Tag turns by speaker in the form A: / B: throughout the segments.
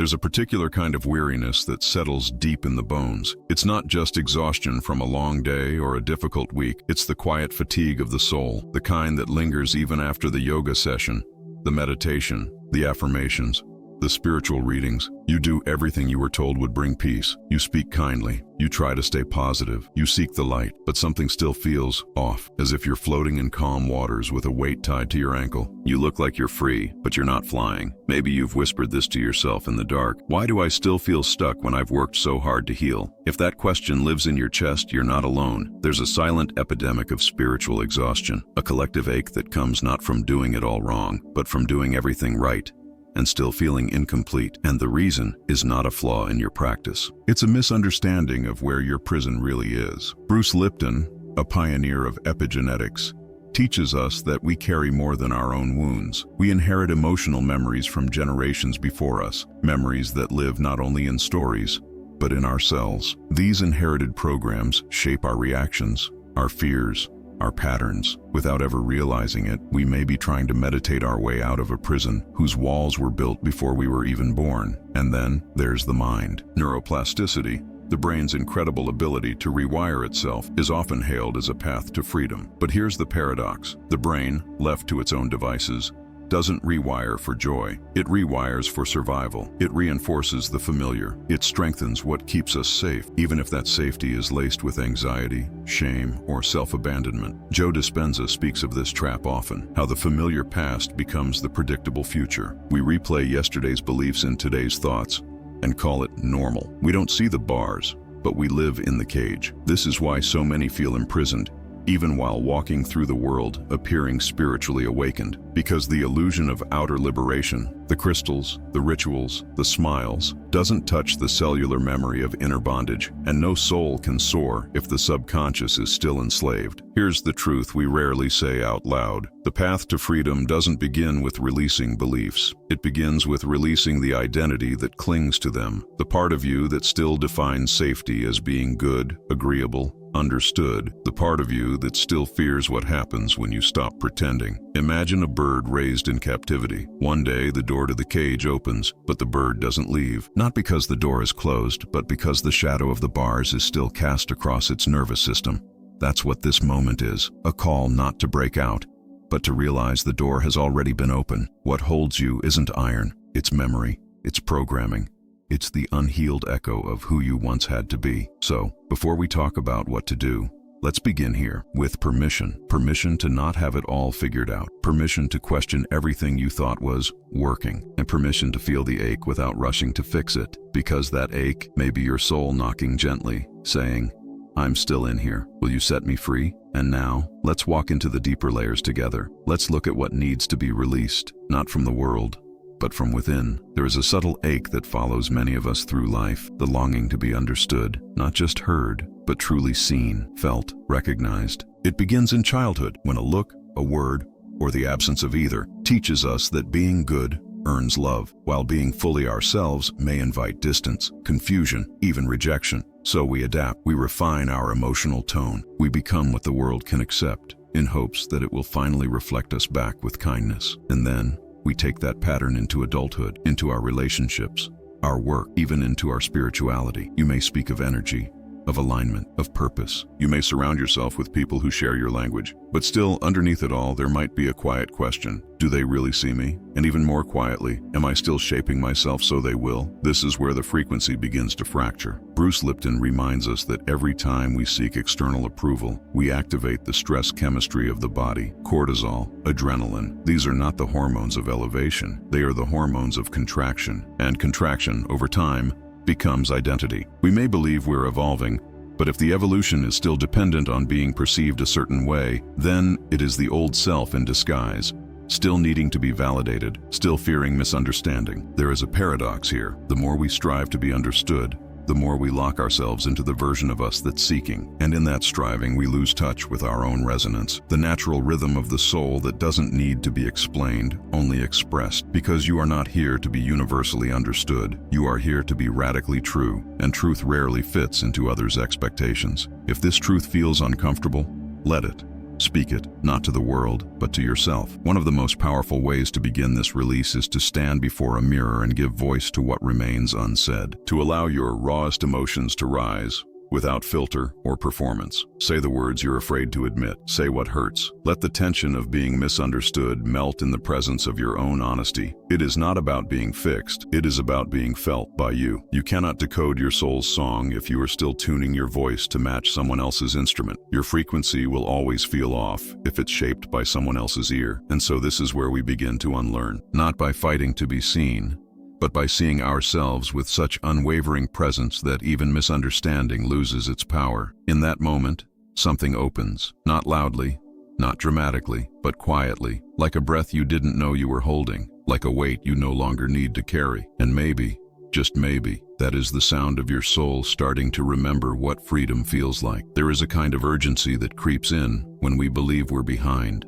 A: There's a particular kind of weariness that settles deep in the bones. It's not just exhaustion from a long day or a difficult week. It's the quiet fatigue of the soul, the kind that lingers even after the yoga session, the meditation, the affirmations, the spiritual readings. You do everything you were told would bring peace. You speak kindly. You try to stay positive. You seek the light, but something still feels off, as if you're floating in calm waters with a weight tied to your ankle. You look like you're free, but you're not flying. Maybe you've whispered this to yourself in the dark. Why do I still feel stuck when I've worked so hard to heal? If that question lives in your chest, you're not alone. There's a silent epidemic of spiritual exhaustion, a collective ache that comes not from doing it all wrong, but from doing everything right and still feeling incomplete. And the reason is not a flaw in your practice. It's a misunderstanding of where your prison really is. Bruce Lipton, a pioneer of epigenetics, teaches us that we carry more than our own wounds. We inherit emotional memories from generations before us, memories that live not only in stories, but in our cells. These inherited programs shape our reactions, our fears, our patterns. Without ever realizing it, we may be trying to meditate our way out of a prison whose walls were built before we were even born. And then there's the mind. Neuroplasticity, the brain's incredible ability to rewire itself, is often hailed as a path to freedom. But here's the paradox. The brain, left to its own devices, doesn't rewire for joy. It rewires for survival. It reinforces the familiar. It strengthens what keeps us safe, even if that safety is laced with anxiety, shame, or self-abandonment. Joe Dispenza speaks of this trap often, how the familiar past becomes the predictable future. We replay yesterday's beliefs in today's thoughts and call it normal. We don't see the bars, but we live in the cage. This is why so many feel imprisoned, even while walking through the world, appearing spiritually awakened. Because the illusion of outer liberation, the crystals, the rituals, the smiles, doesn't touch the cellular memory of inner bondage, and no soul can soar if the subconscious is still enslaved. Here's the truth we rarely say out loud. The path to freedom doesn't begin with releasing beliefs. It begins with releasing the identity that clings to them, the part of you that still defines safety as being good, agreeable, understood, the part of you that still fears what happens when you stop pretending. Imagine a bird raised in captivity. One day the door to the cage opens, but the bird doesn't leave. Not because the door is closed, but because the shadow of the bars is still cast across its nervous system. That's what this moment is, a call not to break out, but to realize the door has already been open. What holds you isn't iron, it's memory, it's programming. It's the unhealed echo of who you once had to be. So, before we talk about what to do, let's begin here with permission. Permission to not have it all figured out. Permission to question everything you thought was working. And permission to feel the ache without rushing to fix it. Because that ache may be your soul knocking gently, saying, I'm still in here. Will you set me free? And now, let's walk into the deeper layers together. Let's look at what needs to be released, not from the world, but from within. There is a subtle ache that follows many of us through life, the longing to be understood, not just heard, but truly seen, felt, recognized. It begins in childhood, when a look, a word, or the absence of either teaches us that being good earns love, while being fully ourselves may invite distance, confusion, even rejection. So we adapt, we refine our emotional tone, we become what the world can accept, in hopes that it will finally reflect us back with kindness. And then, we take that pattern into adulthood, into our relationships, our work, even into our spirituality. You may speak of energy, of alignment, of purpose. You may surround yourself with people who share your language. But still, underneath it all, there might be a quiet question. Do they really see me? And even more quietly, am I still shaping myself so they will? This is where the frequency begins to fracture. Bruce Lipton reminds us that every time we seek external approval, we activate the stress chemistry of the body. Cortisol, adrenaline. These are not the hormones of elevation. They are the hormones of contraction. And contraction, over time, becomes identity. We may believe we're evolving, but if the evolution is still dependent on being perceived a certain way, then it is the old self in disguise, still needing to be validated, still fearing misunderstanding. There is a paradox here. The more we strive to be understood, the more we lock ourselves into the version of us that's seeking. And in that striving, we lose touch with our own resonance, the natural rhythm of the soul that doesn't need to be explained, only expressed. Because you are not here to be universally understood. You are here to be radically true, and truth rarely fits into others' expectations. If this truth feels uncomfortable, let it. Speak it, not to the world, but to yourself. One of the most powerful ways to begin this release is to stand before a mirror and give voice to what remains unsaid. To allow your rawest emotions to rise, without filter or performance. Say the words you're afraid to admit. Say what hurts. Let the tension of being misunderstood melt in the presence of your own honesty. It is not about being fixed. It is about being felt by you. You cannot decode your soul's song if you are still tuning your voice to match someone else's instrument. Your frequency will always feel off if it's shaped by someone else's ear. And so this is where we begin to unlearn. Not by fighting to be seen, but by seeing ourselves with such unwavering presence that even misunderstanding loses its power. In that moment, something opens, not loudly, not dramatically, but quietly, like a breath you didn't know you were holding, like a weight you no longer need to carry. And maybe, just maybe, that is the sound of your soul starting to remember what freedom feels like. There is a kind of urgency that creeps in when we believe we're behind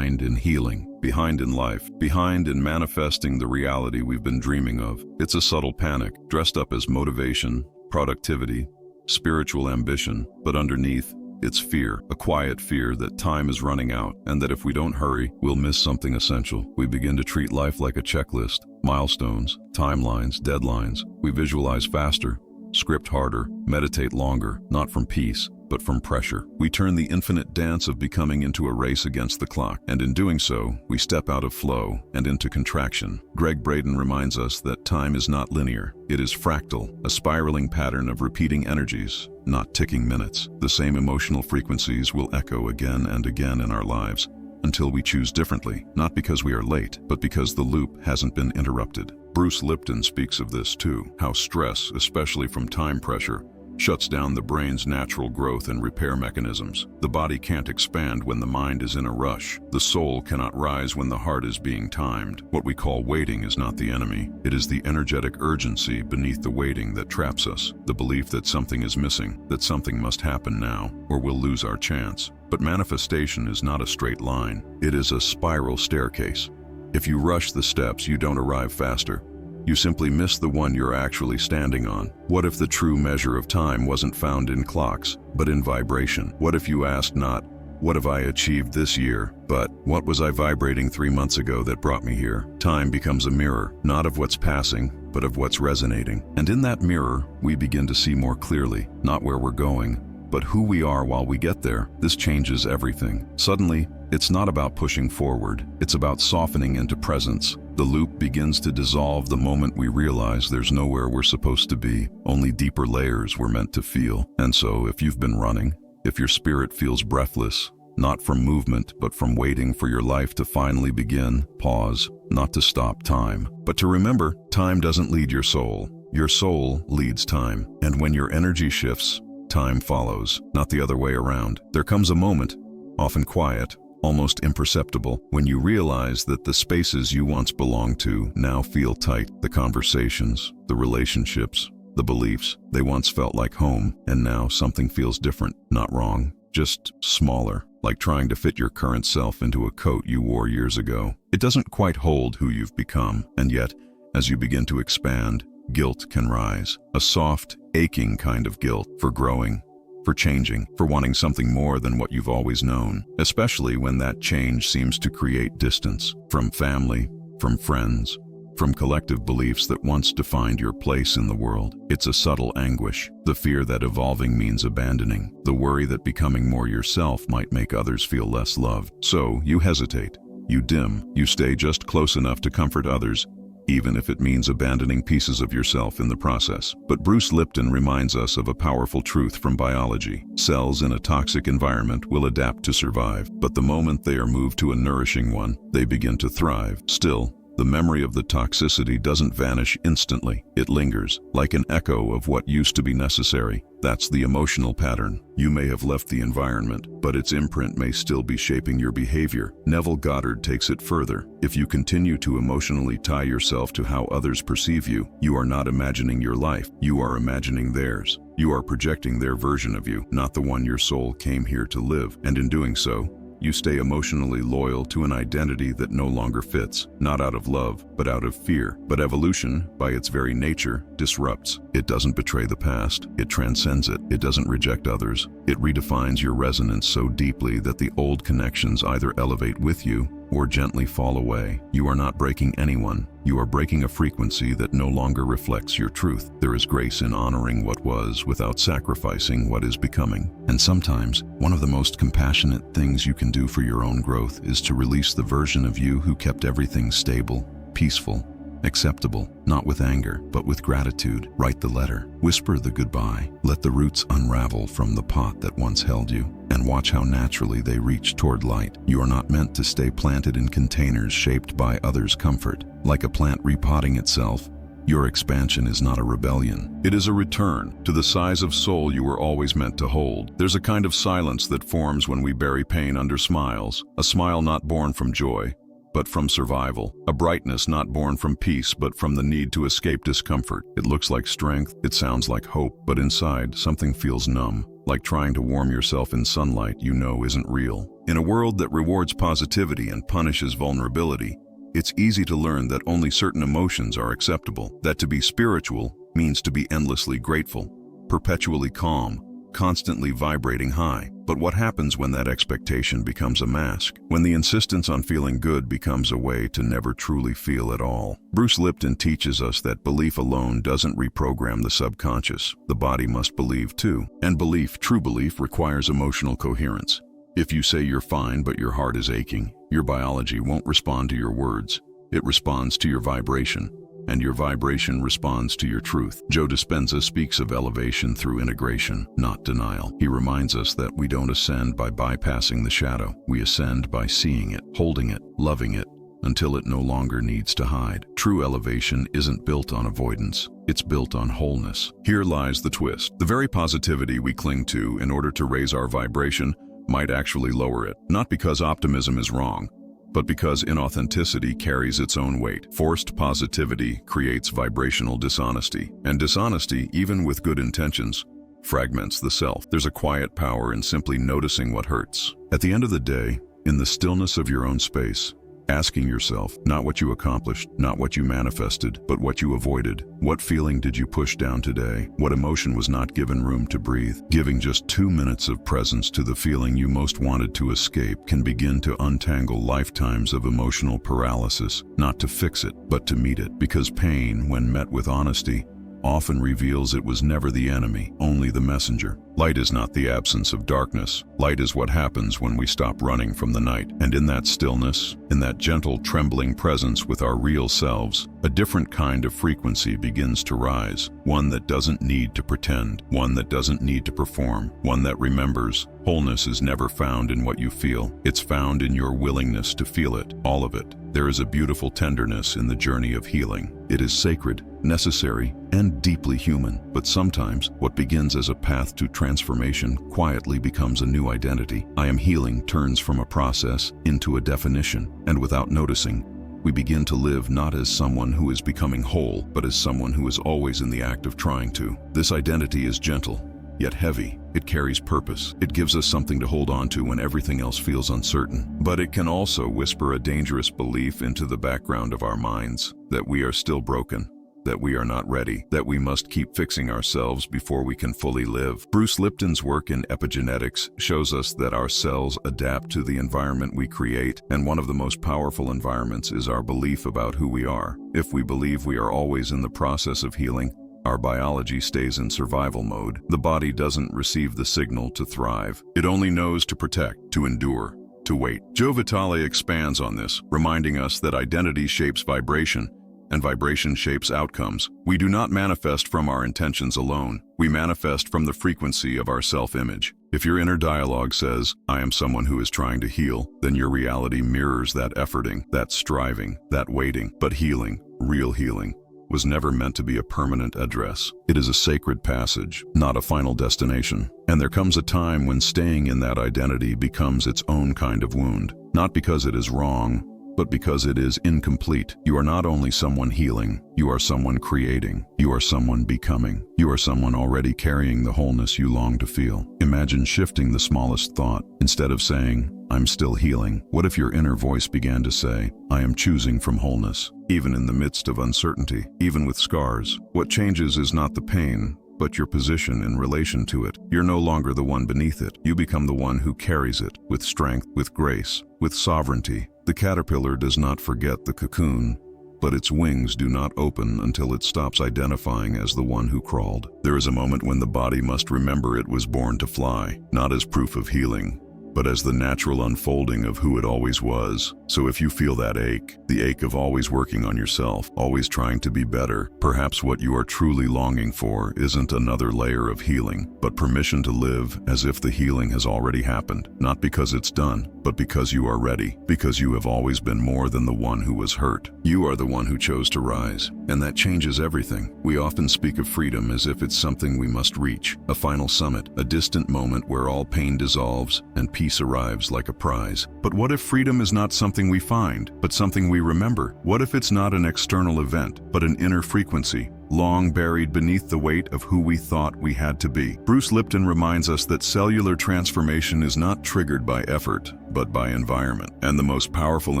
A: in healing, behind in life, behind in manifesting the reality we've been dreaming of. It's a subtle panic, dressed up as motivation, productivity, spiritual ambition, but underneath, it's fear, a quiet fear that time is running out and that if we don't hurry, we'll miss something essential. We begin to treat life like a checklist, milestones, timelines, deadlines. We visualize faster, script harder, meditate longer, not from peace, but from pressure. We turn the infinite dance of becoming into a race against the clock, and in doing so, we step out of flow and into contraction. Greg Braden reminds us that time is not linear. It is fractal, a spiraling pattern of repeating energies, not ticking minutes. The same emotional frequencies will echo again and again in our lives until we choose differently, not because we are late, but because the loop hasn't been interrupted. Bruce Lipton speaks of this too, how stress, especially from time pressure, shuts down the brain's natural growth and repair mechanisms. The body can't expand when the mind is in a rush. The soul cannot rise when the heart is being timed. What we call waiting is not the enemy. It is the energetic urgency beneath the waiting that traps us, the belief that something is missing, that something must happen now, or we'll lose our chance. But manifestation is not a straight line. It is a spiral staircase. If you rush the steps, you don't arrive faster. You simply miss the one you're actually standing on. What if the true measure of time wasn't found in clocks, but in vibration? What if you asked not, what have I achieved this year, but what was I vibrating 3 months ago that brought me here? Time becomes a mirror, not of what's passing, but of what's resonating. And in that mirror, we begin to see more clearly, not where we're going, but who we are while we get there. This changes everything. Suddenly, it's not about pushing forward. It's about softening into presence. The loop begins to dissolve the moment we realize there's nowhere we're supposed to be, only deeper layers we're meant to feel. And so, if you've been running, if your spirit feels breathless, not from movement, but from waiting for your life to finally begin, pause, not to stop time, but to remember, time doesn't lead your soul. Your soul leads time. And when your energy shifts, time follows, not the other way around. There comes a moment, often quiet, almost imperceptible, when you realize that the spaces you once belonged to now feel tight. The conversations, the relationships, the beliefs, they once felt like home, and now something feels different. Not wrong, just smaller, like trying to fit your current self into a coat you wore years ago. It doesn't quite hold who you've become, and yet, as you begin to expand, guilt can rise. A soft, aching kind of guilt for growing, for changing, for wanting something more than what you've always known, especially when that change seems to create distance from family, from friends, from collective beliefs that once defined your place in the world. It's a subtle anguish, the fear that evolving means abandoning, the worry that becoming more yourself might make others feel less loved. So you hesitate, you dim, you stay just close enough to comfort others, even if it means abandoning pieces of yourself in the process. But Bruce Lipton reminds us of a powerful truth from biology. Cells in a toxic environment will adapt to survive, but the moment they are moved to a nourishing one, they begin to thrive. Still, the memory of the toxicity doesn't vanish instantly. It lingers, like an echo of what used to be necessary. That's the emotional pattern. You may have left the environment, but its imprint may still be shaping your behavior. Neville Goddard takes it further. If you continue to emotionally tie yourself to how others perceive you, you are not imagining your life, you are imagining theirs. You are projecting their version of you, not the one your soul came here to live. And in doing so, You stay emotionally loyal to an identity that no longer fits, not out of love, but out of fear. But evolution, by its very nature, disrupts. It doesn't betray the past, it transcends it. It doesn't reject others. It redefines your resonance so deeply that the old connections either elevate with you or gently fall away. You are not breaking anyone. You are breaking a frequency that no longer reflects your truth. There is grace in honoring what was without sacrificing what is becoming. And sometimes, one of the most compassionate things you can do for your own growth is to release the version of you who kept everything stable, peaceful, acceptable, not with anger, but with gratitude. Write the letter. Whisper the goodbye. Let the roots unravel from the pot that once held you, and watch how naturally they reach toward light. You are not meant to stay planted in containers shaped by others' comfort. Like a plant repotting itself, your expansion is not a rebellion. It is a return to the size of soul you were always meant to hold. There's a kind of silence that forms when we bury pain under smiles, a smile not born from joy, but from survival, a brightness not born from peace, but from the need to escape discomfort. It looks like strength, it sounds like hope, but inside, something feels numb, like trying to warm yourself in sunlight you know isn't real. In a world that rewards positivity and punishes vulnerability, it's easy to learn that only certain emotions are acceptable, that to be spiritual means to be endlessly grateful, perpetually calm, constantly vibrating high. But what happens when that expectation becomes a mask? When the insistence on feeling good becomes a way to never truly feel at all? Bruce Lipton teaches us that belief alone doesn't reprogram the subconscious. The body must believe too. And belief, true belief, requires emotional coherence. If you say you're fine but your heart is aching, your biology won't respond to your words. It responds to your vibration. And your vibration responds to your truth. Joe Dispenza speaks of elevation through integration, not denial. He reminds us that we don't ascend by bypassing the shadow. We ascend by seeing it, holding it, loving it, until it no longer needs to hide. True elevation isn't built on avoidance. It's built on wholeness. Here lies the twist. The very positivity we cling to in order to raise our vibration might actually lower it. Not because optimism is wrong, but because inauthenticity carries its own weight. Forced positivity creates vibrational dishonesty, and dishonesty, even with good intentions, fragments the self. There's a quiet power in simply noticing what hurts. At the end of the day, in the stillness of your own space, asking yourself, not what you accomplished, not what you manifested, but what you avoided. What feeling did you push down today? What emotion was not given room to breathe? Giving just 2 minutes of presence to the feeling you most wanted to escape can begin to untangle lifetimes of emotional paralysis, not to fix it, but to meet it. Because pain, when met with honesty, often reveals it was never the enemy, only the messenger. Light is not the absence of darkness. Light is what happens when we stop running from the night. And in that stillness, in that gentle, trembling presence with our real selves, a different kind of frequency begins to rise. One that doesn't need to pretend, one that doesn't need to perform, one that remembers. Wholeness is never found in what you feel. It's found in your willingness to feel it, all of it. There is a beautiful tenderness in the journey of healing. It is sacred, necessary, and deeply human. But sometimes, what begins as a path to transformation quietly becomes a new identity. I am healing turns from a process into a definition, and without noticing, we begin to live not as someone who is becoming whole, but as someone who is always in the act of trying to. This identity is gentle, yet heavy. It carries purpose. It gives us something to hold on to when everything else feels uncertain. But it can also whisper a dangerous belief into the background of our minds that we are still broken, that we are not ready, that we must keep fixing ourselves before we can fully live. Bruce Lipton's work in epigenetics shows us that our cells adapt to the environment we create, and one of the most powerful environments is our belief about who we are. If we believe we are always in the process of healing, our biology stays in survival mode. The body doesn't receive the signal to thrive. It only knows to protect, to endure, to wait. Joe Vitale expands on this, reminding us that identity shapes vibration, and vibration shapes outcomes. We do not manifest from our intentions alone. We manifest from the frequency of our self-image. If your inner dialogue says, I am someone who is trying to heal, then your reality mirrors that efforting, that striving, that waiting. But healing, real healing, was never meant to be a permanent address. It is a sacred passage, not a final destination. And there comes a time when staying in that identity becomes its own kind of wound. Not because it is wrong, but because it is incomplete. You are not only someone healing, you are someone creating. You are someone becoming. You are someone already carrying the wholeness you long to feel. Imagine shifting the smallest thought. Instead of saying, I'm still healing? What if your inner voice began to say, I am choosing from wholeness, even in the midst of uncertainty, even with scars? What changes is not the pain, but your position in relation to it. You're no longer the one beneath it. You become the one who carries it, with strength, with grace, with sovereignty. The caterpillar does not forget the cocoon, but its wings do not open until it stops identifying as the one who crawled. There is a moment when the body must remember it was born to fly, not as proof of healing, but as the natural unfolding of who it always was. So if you feel that ache, the ache of always working on yourself, always trying to be better, perhaps what you are truly longing for isn't another layer of healing, but permission to live as if the healing has already happened, not because it's done, but because you are ready, because you have always been more than the one who was hurt. You are the one who chose to rise, and that changes everything. We often speak of freedom as if it's something we must reach, a final summit, a distant moment where all pain dissolves and peace arrives like a prize. But what if freedom is not something we find, but something we remember? What if it's not an external event, but an inner frequency, long buried beneath the weight of who we thought we had to be? Bruce Lipton reminds us that cellular transformation is not triggered by effort, but by environment. And the most powerful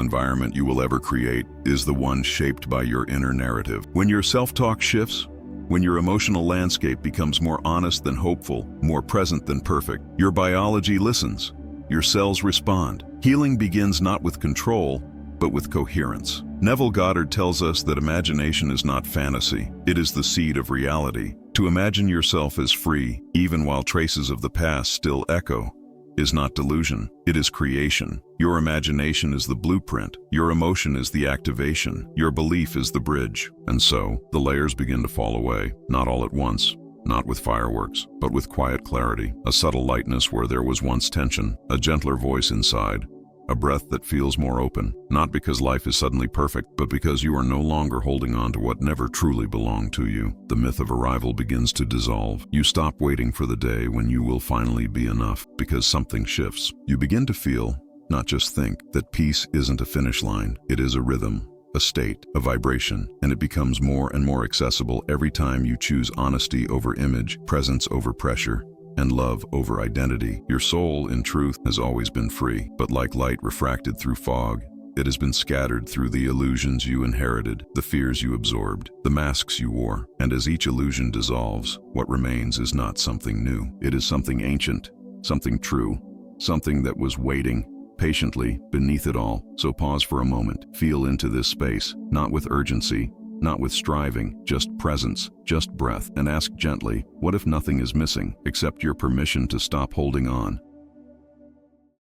A: environment you will ever create is the one shaped by your inner narrative. When your self-talk shifts, when your emotional landscape becomes more honest than hopeful, more present than perfect, your biology listens. Your cells respond. Healing begins not with control, but with coherence. Neville Goddard tells us that imagination is not fantasy. It is the seed of reality. To imagine yourself as free, even while traces of the past still echo, is not delusion. It is creation. Your imagination is the blueprint. Your emotion is the activation. Your belief is the bridge. And so, the layers begin to fall away, not all at once. Not with fireworks, but with quiet clarity, a subtle lightness where there was once tension, a gentler voice inside, a breath that feels more open, not because life is suddenly perfect, but because you are no longer holding on to what never truly belonged to you. The myth of arrival begins to dissolve. You stop waiting for the day when you will finally be enough, because something shifts. You begin to feel, not just think, that peace isn't a finish line, it is a rhythm, a state, a vibration, and it becomes more and more accessible every time you choose honesty over image, presence over pressure, and love over identity. Your soul, in truth, has always been free, but like light refracted through fog, it has been scattered through the illusions you inherited, the fears you absorbed, the masks you wore. And as each illusion dissolves, what remains is not something new. It is something ancient, something true, something that was waiting patiently beneath it all. So pause for a moment, feel into this space, not with urgency, not with striving, just presence, just breath, and ask gently, what if nothing is missing, except your permission to stop holding on,